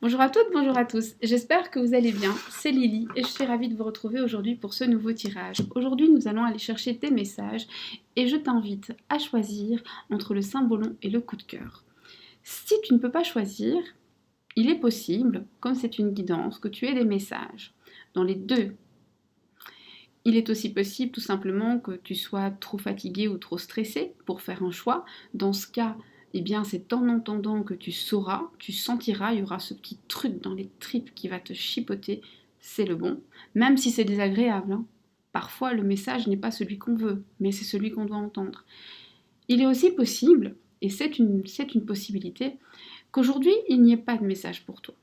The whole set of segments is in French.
Bonjour à toutes, bonjour à tous. J'espère que vous allez bien. C'est Lily et je suis ravie de vous retrouver aujourd'hui pour ce nouveau tirage. Aujourd'hui, nous allons aller chercher des messages et je t'invite à choisir entre le symbolon et le coup de cœur. Si tu ne peux pas choisir, il est possible, comme c'est une guidance, que tu aies des messages dans les deux. Il est aussi possible tout simplement que tu sois trop fatigué ou trop stressé pour faire un choix. Dans ce cas, eh bien, c'est en entendant que tu sauras, tu sentiras, il y aura ce petit truc dans les tripes qui va te chipoter, c'est le bon, même si c'est désagréable, hein. Parfois, le message n'est pas celui qu'on veut, mais c'est celui qu'on doit entendre. Il est aussi possible, et c'est une possibilité, qu'aujourd'hui, il n'y ait pas de message pour toi.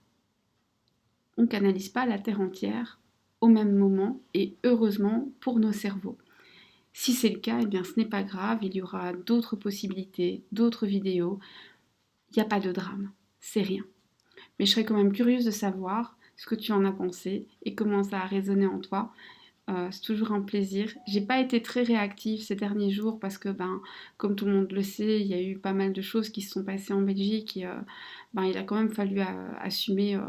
On ne canalise pas la Terre entière au même moment, et heureusement pour nos cerveaux. Si c'est le cas, eh bien, ce n'est pas grave, il y aura d'autres possibilités, d'autres vidéos. Il n'y a pas de drame, c'est rien. Mais je serais quand même curieuse de savoir ce que tu en as pensé et comment ça a résonné en toi. C'est toujours un plaisir. J'ai pas été très réactive ces derniers jours parce que, comme tout le monde le sait, il y a eu pas mal de choses qui se sont passées en Belgique et il a quand même fallu assumer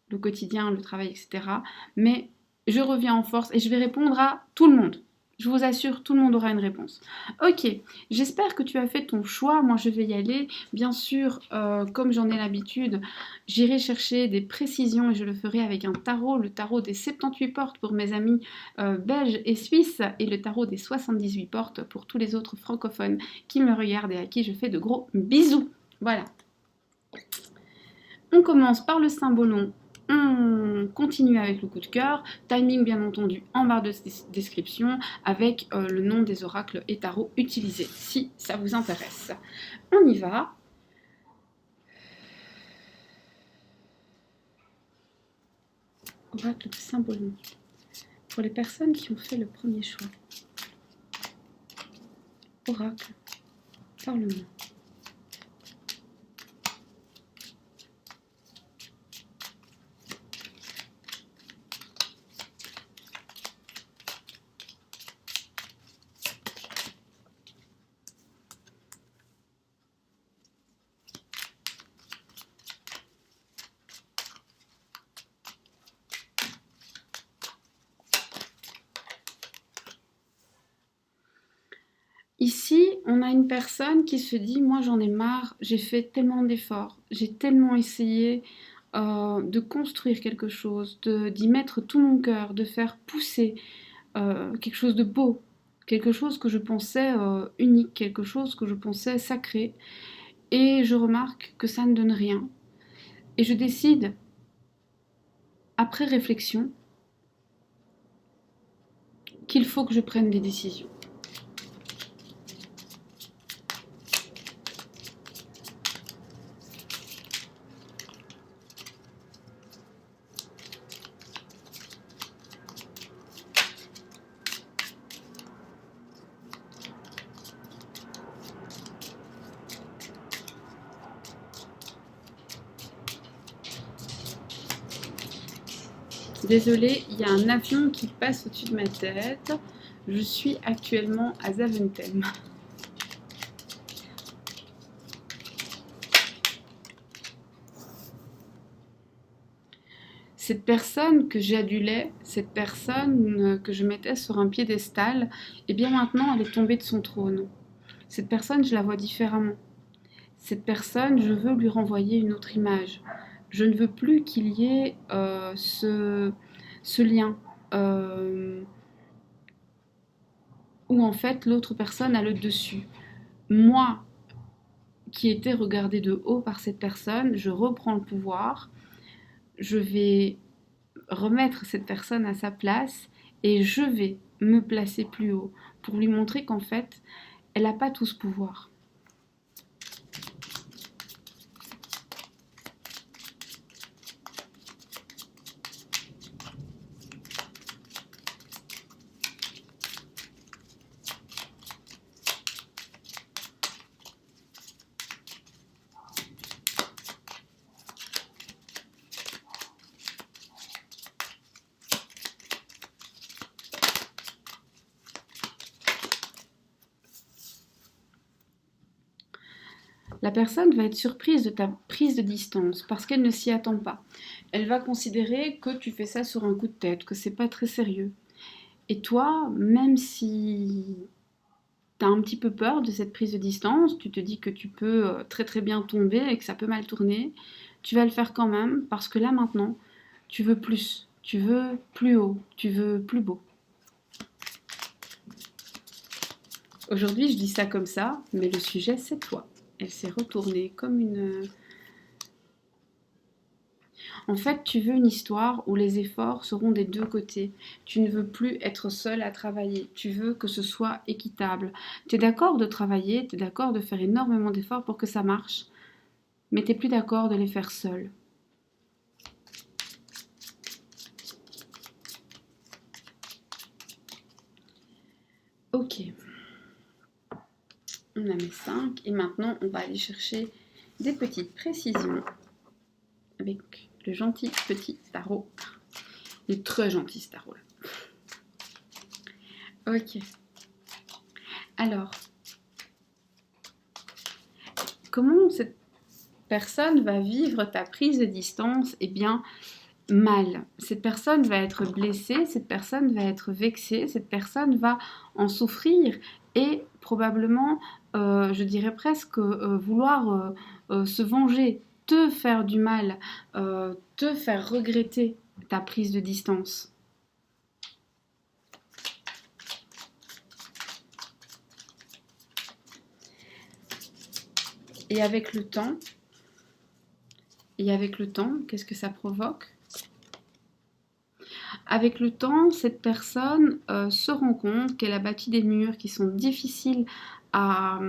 le quotidien, le travail, etc. Mais je reviens en force et je vais répondre à tout le monde. Je vous assure, tout le monde aura une réponse. Ok, j'espère que tu as fait ton choix. Moi, je vais y aller. Bien sûr, comme j'en ai l'habitude, j'irai chercher des précisions et je le ferai avec un tarot, le tarot des 78 portes pour mes amis belges et suisses et le tarot des 78 portes pour tous les autres francophones qui me regardent et à qui je fais de gros bisous. Voilà. On commence par le symbolon. On continue avec le coup de cœur, timing bien entendu en barre de description avec le nom des oracles et tarots utilisés si ça vous intéresse. On y va. Oracle de symbolon. Pour les personnes qui ont fait le premier choix. Oracle, parlement. Ici, on a une personne qui se dit, moi j'en ai marre, j'ai fait tellement d'efforts, j'ai tellement essayé de construire quelque chose, d'y mettre tout mon cœur, de faire pousser quelque chose de beau, quelque chose que je pensais unique, quelque chose que je pensais sacré, et je remarque que ça ne donne rien. Et je décide, après réflexion, qu'il faut que je prenne des décisions. Désolée, il y a un avion qui passe au-dessus de ma tête. Je suis actuellement à Zaventem. Cette personne que j'adulais, cette personne que je mettais sur un piédestal, et bien maintenant elle est tombée de son trône. Cette personne, je la vois différemment. Cette personne, je veux lui renvoyer une autre image. Je ne veux plus qu'il y ait ce lien où en fait l'autre personne a le dessus. Moi, qui étais regardée de haut par cette personne, je reprends le pouvoir, je vais remettre cette personne à sa place et je vais me placer plus haut pour lui montrer qu'en fait, elle n'a pas tout ce pouvoir. La personne va être surprise de ta prise de distance parce qu'elle ne s'y attend pas. Elle va considérer que tu fais ça sur un coup de tête, que c'est pas très sérieux. Et toi, même si tu as un petit peu peur de cette prise de distance, tu te dis que tu peux très très bien tomber et que ça peut mal tourner, tu vas le faire quand même parce que là maintenant, tu veux plus, tu veux plus haut, tu veux plus beau. Aujourd'hui, je dis ça comme ça, mais le sujet, c'est toi. Elle s'est retournée comme une... En fait, tu veux une histoire où les efforts seront des deux côtés. Tu ne veux plus être seule à travailler. Tu veux que ce soit équitable. Tu es d'accord de travailler, tu es d'accord de faire énormément d'efforts pour que ça marche, mais tu n'es plus d'accord de les faire seule. Ok, on a mis 5 et maintenant on va aller chercher des petites précisions avec le gentil petit tarot. Le très gentil ce tarot là. Ok. Alors, comment cette personne va vivre ta prise de distance? Eh bien, mal. Cette personne va être blessée, cette personne va être vexée, cette personne va en souffrir et probablement, je dirais presque, vouloir se venger, te faire du mal, te faire regretter ta prise de distance. Et avec le temps, qu'est-ce que ça provoque? Avec le temps, cette personne se rend compte qu'elle a bâti des murs qui sont difficiles à,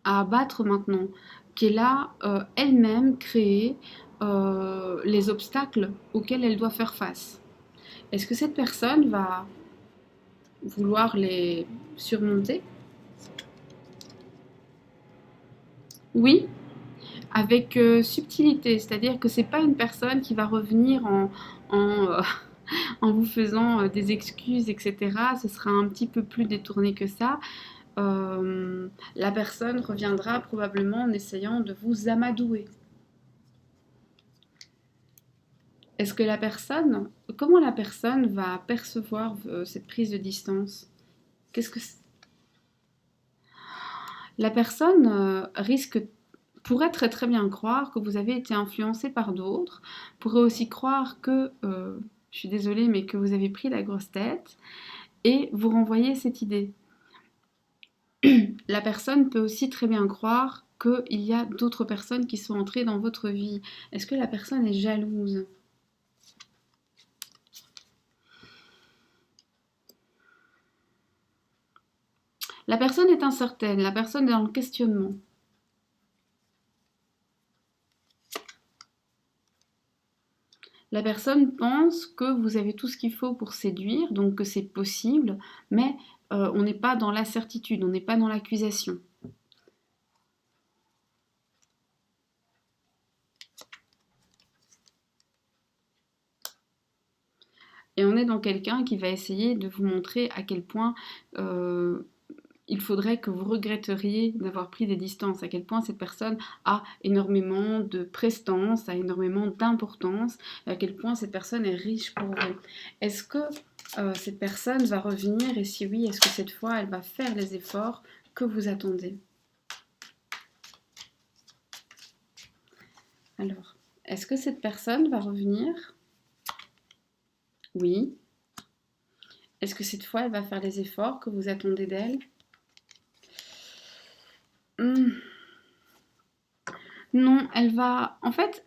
à abattre maintenant, qu'elle a elle-même créé les obstacles auxquels elle doit faire face. Est-ce que cette personne va vouloir les surmonter? Oui, avec subtilité, c'est-à-dire que c'est pas une personne qui va revenir en, en vous faisant des excuses, etc. Ce sera un petit peu plus détourné que ça. La personne reviendra probablement en essayant de vous amadouer. Est-ce que comment la personne va percevoir cette prise de distance? Qu'est-ce que la personne pourrait très très bien croire que vous avez été influencé par d'autres, pourrait aussi croire que, je suis désolée, mais que vous avez pris la grosse tête et vous renvoyer cette idée. La personne peut aussi très bien croire qu'il y a d'autres personnes qui sont entrées dans votre vie. Est-ce que la personne est jalouse? La personne est incertaine, la personne est dans le questionnement. La personne pense que vous avez tout ce qu'il faut pour séduire, donc que c'est possible, mais on n'est pas dans la certitude, on n'est pas dans l'accusation. Et on est dans quelqu'un qui va essayer de vous montrer à quel point il faudrait que vous regretteriez d'avoir pris des distances, à quel point cette personne a énormément de prestance, a énormément d'importance, à quel point cette personne est riche pour vous. Est-ce que cette personne va revenir et si oui, est-ce que cette fois elle va faire les efforts que vous attendez? Alors, est-ce que cette personne va revenir? Oui. Est-ce que cette fois elle va faire les efforts que vous attendez d'elle? Non, en fait,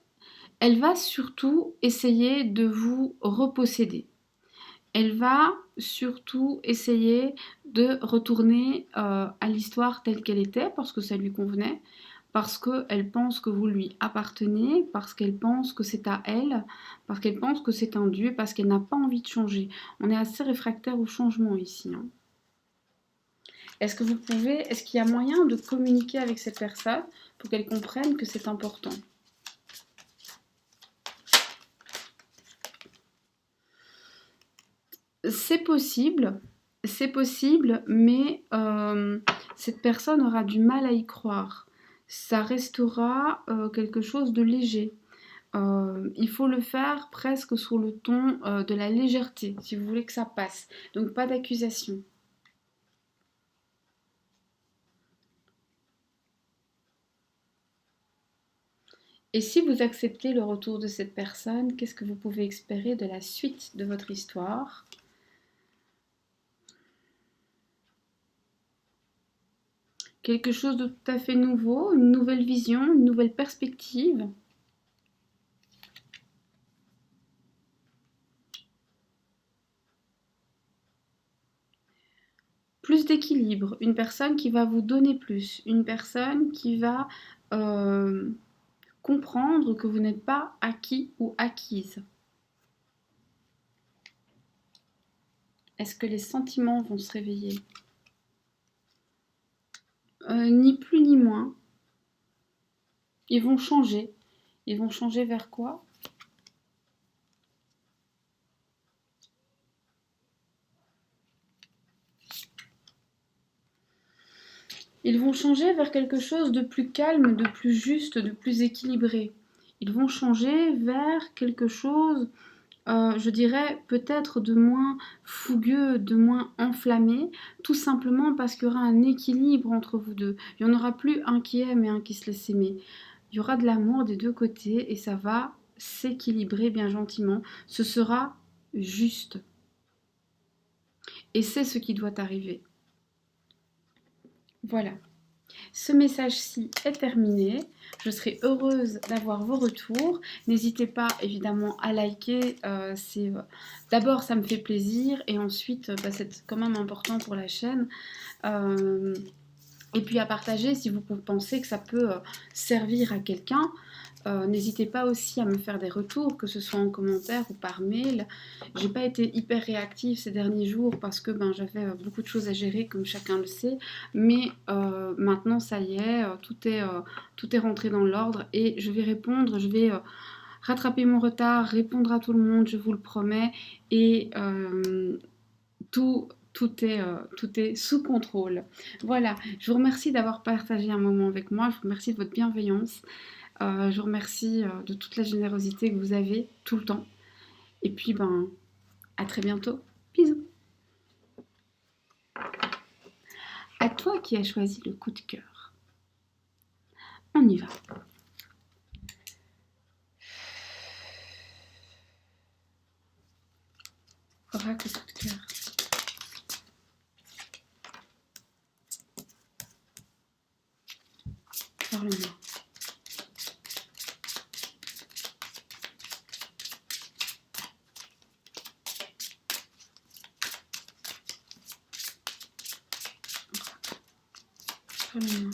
elle va surtout essayer de vous reposséder. Elle va surtout essayer de retourner à l'histoire telle qu'elle était, parce que ça lui convenait, parce qu'elle pense que vous lui appartenez, parce qu'elle pense que c'est à elle, parce qu'elle pense que c'est un dieu, parce qu'elle n'a pas envie de changer. On est assez réfractaire au changement ici, hein. Est-ce qu'il y a moyen de communiquer avec cette personne pour qu'elle comprenne que c'est important? C'est possible, mais cette personne aura du mal à y croire. ça restera quelque chose de léger. Il faut le faire presque sur le ton de la légèreté, si vous voulez que ça passe. Donc pas d'accusation. Et si vous acceptez le retour de cette personne, qu'est-ce que vous pouvez espérer de la suite de votre histoire? Quelque chose de tout à fait nouveau, une nouvelle vision, une nouvelle perspective. Plus d'équilibre, une personne qui va vous donner plus, une personne qui va comprendre que vous n'êtes pas acquis ou acquise. Est-ce que les sentiments vont se réveiller? Ni plus ni moins. Ils vont changer. Ils vont changer vers quoi? Ils vont changer vers quelque chose de plus calme, de plus juste, de plus équilibré. Ils vont changer vers quelque chose, je dirais, peut-être de moins fougueux, de moins enflammé, tout simplement parce qu'il y aura un équilibre entre vous deux. Il n'y en aura plus un qui aime et un qui se laisse aimer. Il y aura de l'amour des deux côtés et ça va s'équilibrer bien gentiment. Ce sera juste. Et c'est ce qui doit arriver. Voilà. Ce message-ci est terminé. Je serai heureuse d'avoir vos retours. N'hésitez pas évidemment à liker. D'abord, ça me fait plaisir. Et ensuite, c'est quand même important pour la chaîne. Et puis à partager si vous pensez que ça peut servir à quelqu'un. N'hésitez pas aussi à me faire des retours, que ce soit en commentaire ou par mail. J'ai pas été hyper réactive ces derniers jours parce que j'avais beaucoup de choses à gérer, comme chacun le sait. Mais maintenant, ça y est, tout est rentré dans l'ordre et je vais répondre. Je vais rattraper mon retard, répondre à tout le monde, je vous le promets. Et tout est sous contrôle. Voilà, je vous remercie d'avoir partagé un moment avec moi. Je vous remercie de votre bienveillance. Je vous remercie de toute la générosité que vous avez tout le temps. Et puis, à très bientôt. Bisous. À toi qui as choisi le coup de cœur. On y va. Oracle coup de cœur. Parle-moi. Parle-moi.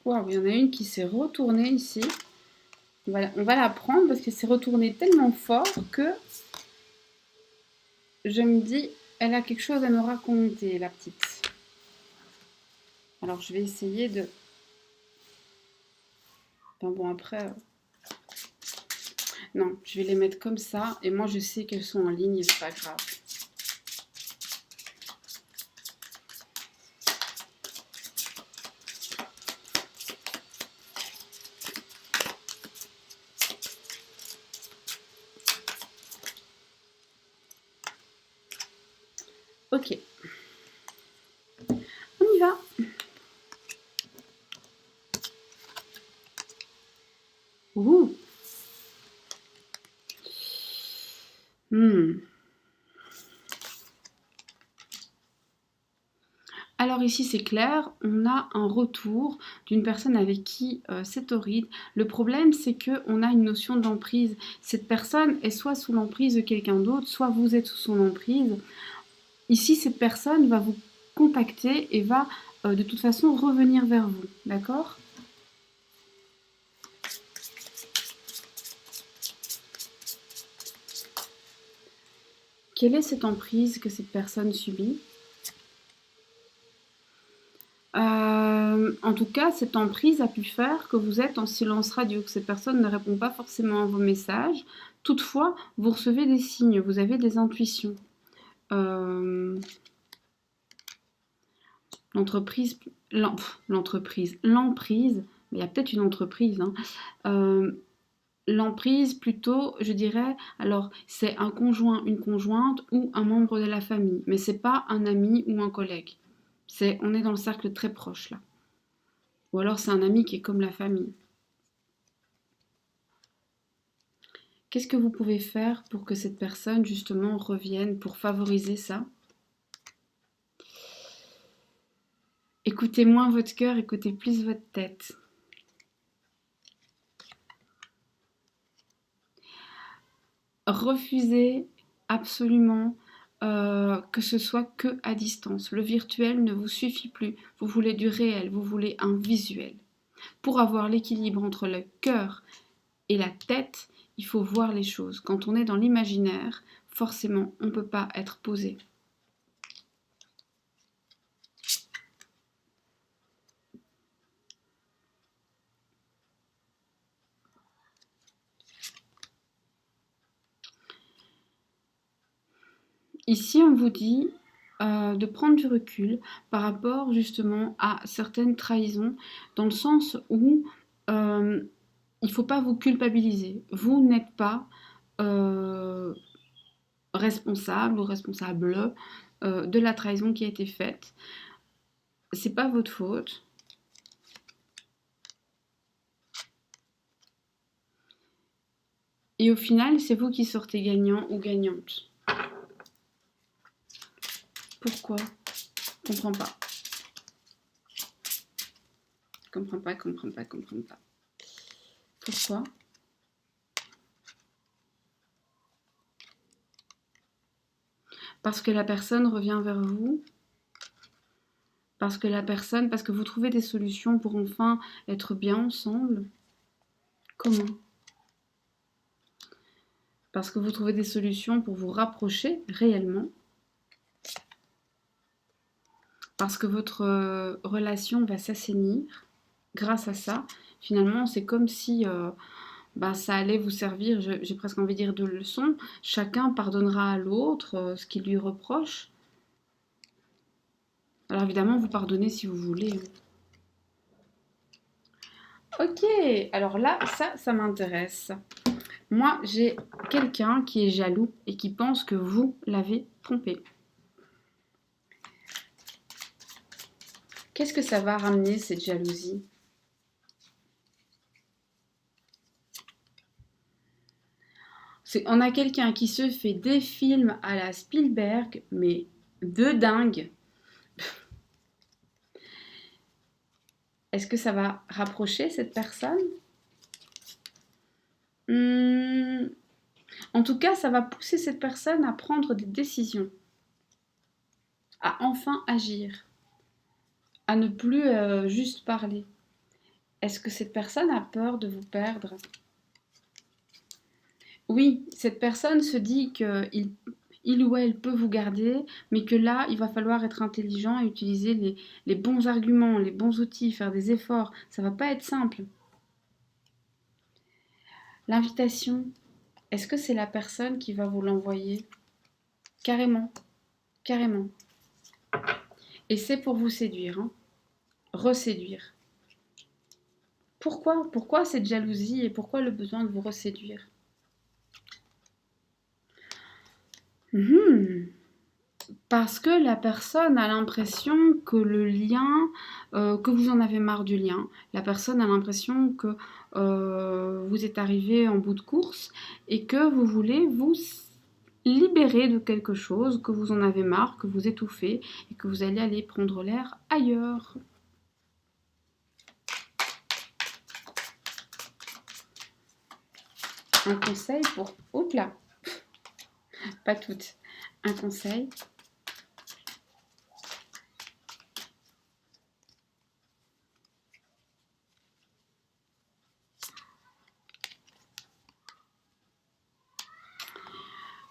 Waouh, il y en a une qui s'est retournée ici. On va la prendre parce qu'elle s'est retournée tellement fort que je me dis, elle a quelque chose à nous raconter, la petite. Alors, je vais essayer de... après... Non, je vais les mettre comme ça. Et moi, je sais qu'elles sont en ligne et c'est pas grave. Ok. On y va. Ouh. Alors ici c'est clair, on a un retour d'une personne avec qui c'est torride. Le problème c'est qu'on a une notion d'emprise. Cette personne est soit sous l'emprise de quelqu'un d'autre, soit vous êtes sous son emprise. Ici cette personne va vous contacter et va de toute façon revenir vers vous, d'accord ? Quelle est cette emprise que cette personne subit? En tout cas, cette emprise a pu faire que vous êtes en silence radio, que cette personne ne répond pas forcément à vos messages. Toutefois, vous recevez des signes, vous avez des intuitions. Euh, l'emprise, mais il y a peut-être une entreprise, hein. Euh, L'emprise, plutôt, je dirais, alors c'est un conjoint, une conjointe ou un membre de la famille, mais c'est pas un ami ou un collègue. On est dans le cercle très proche là. Ou alors c'est un ami qui est comme la famille. Qu'est-ce que vous pouvez faire pour que cette personne justement revienne, pour favoriser ça? Écoutez moins votre cœur, écoutez plus votre tête. Refusez absolument que ce soit que à distance. Le virtuel ne vous suffit plus. Vous voulez du réel, vous voulez un visuel. Pour avoir l'équilibre entre le cœur et la tête, il faut voir les choses. Quand on est dans l'imaginaire, forcément, on ne peut pas être posé. Ici, on vous dit de prendre du recul par rapport justement à certaines trahisons, dans le sens où il ne faut pas vous culpabiliser. Vous n'êtes pas euh, responsable ou responsable de la trahison qui a été faite. C'est pas votre faute. Et au final, c'est vous qui sortez gagnant ou gagnante. Pourquoi? Comprends pas. Comprends pas, comprends pas, comprends pas. Pourquoi? Parce que la personne revient vers vous. Parce que vous trouvez des solutions pour enfin être bien ensemble. Comment? Parce que vous trouvez des solutions pour vous rapprocher réellement. Parce que votre relation va s'assainir grâce à ça. Finalement, c'est comme si ça allait vous servir, j'ai presque envie de dire, de leçon. Chacun pardonnera à l'autre ce qu'il lui reproche. Alors évidemment, vous pardonnez si vous voulez. Ok, alors là, ça m'intéresse. Moi, j'ai quelqu'un qui est jaloux et qui pense que vous l'avez trompé. Qu'est-ce que ça va ramener, cette jalousie? On a quelqu'un qui se fait des films à la Spielberg, mais de dingue. Est-ce que ça va rapprocher cette personne? Hmm. En tout cas, ça va pousser cette personne à prendre des décisions, à enfin agir, à ne plus juste parler. Est-ce que cette personne a peur de vous perdre? Oui, cette personne se dit qu'il ou elle peut vous garder, mais que là, il va falloir être intelligent et utiliser les bons arguments, les bons outils, faire des efforts. Ça va pas être simple. L'invitation, est-ce que c'est la personne qui va vous l'envoyer? Carrément, carrément. Et c'est pour vous séduire, hein. Reséduire. Pourquoi cette jalousie et pourquoi le besoin de vous reséduire? Mhm. Parce que la personne a l'impression que le lien, que vous en avez marre du lien. La personne a l'impression que vous êtes arrivé en bout de course et que vous voulez vous libérer de quelque chose, que vous en avez marre, que vous étouffez et que vous allez aller prendre l'air ailleurs. Un conseil pour... Oups là, pas toutes. Un conseil.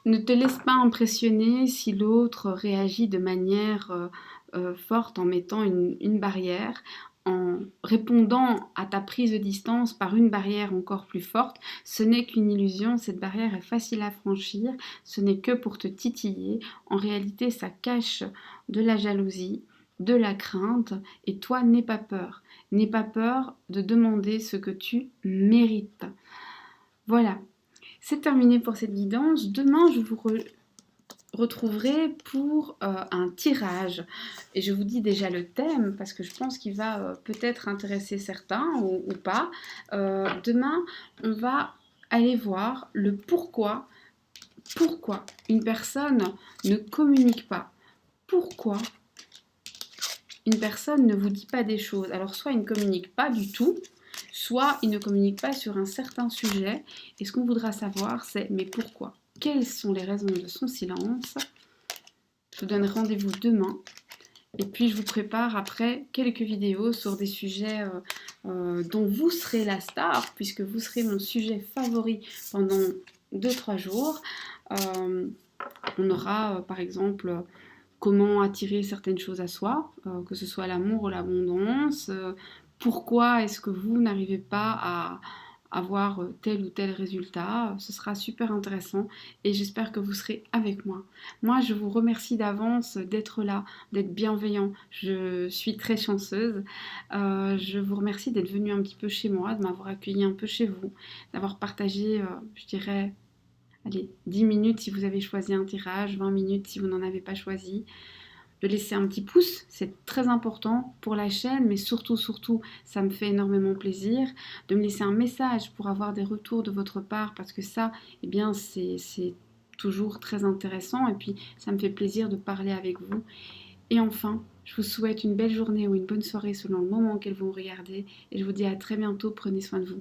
Ne te laisse pas impressionner si l'autre réagit de manière forte en mettant une barrière, en répondant à ta prise de distance par une barrière encore plus forte. Ce n'est qu'une illusion, cette barrière est facile à franchir, ce n'est que pour te titiller. En réalité, ça cache de la jalousie, de la crainte, et toi, n'aie pas peur. N'aie pas peur de demander ce que tu mérites. Voilà, c'est terminé pour cette guidance. Demain, je vous retrouverai pour un tirage. Et je vous dis déjà le thème, parce que je pense qu'il va peut-être intéresser certains ou pas. Demain, on va aller voir le pourquoi une personne ne communique pas. Pourquoi une personne ne vous dit pas des choses. Alors soit il ne communique pas du tout, soit il ne communique pas sur un certain sujet. Et ce qu'on voudra savoir, c'est mais pourquoi? Quelles sont les raisons de son silence? Je vous donne rendez-vous demain. Et puis je vous prépare après quelques vidéos sur des sujets dont vous serez la star, puisque vous serez mon sujet favori pendant 2-3 jours. On aura par exemple comment attirer certaines choses à soi, que ce soit l'amour ou l'abondance, pourquoi est-ce que vous n'arrivez pas à avoir tel ou tel résultat. Ce sera super intéressant et j'espère que vous serez avec moi. Moi, je vous remercie d'avance d'être là, d'être bienveillant. Je suis très chanceuse. Je vous remercie d'être venu un petit peu chez moi, de m'avoir accueilli un peu chez vous, d'avoir partagé, je dirais, allez, 10 minutes si vous avez choisi un tirage, 20 minutes si vous n'en avez pas choisi. De laisser un petit pouce, c'est très important pour la chaîne, mais surtout, ça me fait énormément plaisir. De me laisser un message pour avoir des retours de votre part, parce que ça, eh bien, c'est toujours très intéressant. Et puis, ça me fait plaisir de parler avec vous. Et enfin, je vous souhaite une belle journée ou une bonne soirée selon le moment auquel vous me regardez. Et je vous dis à très bientôt, prenez soin de vous.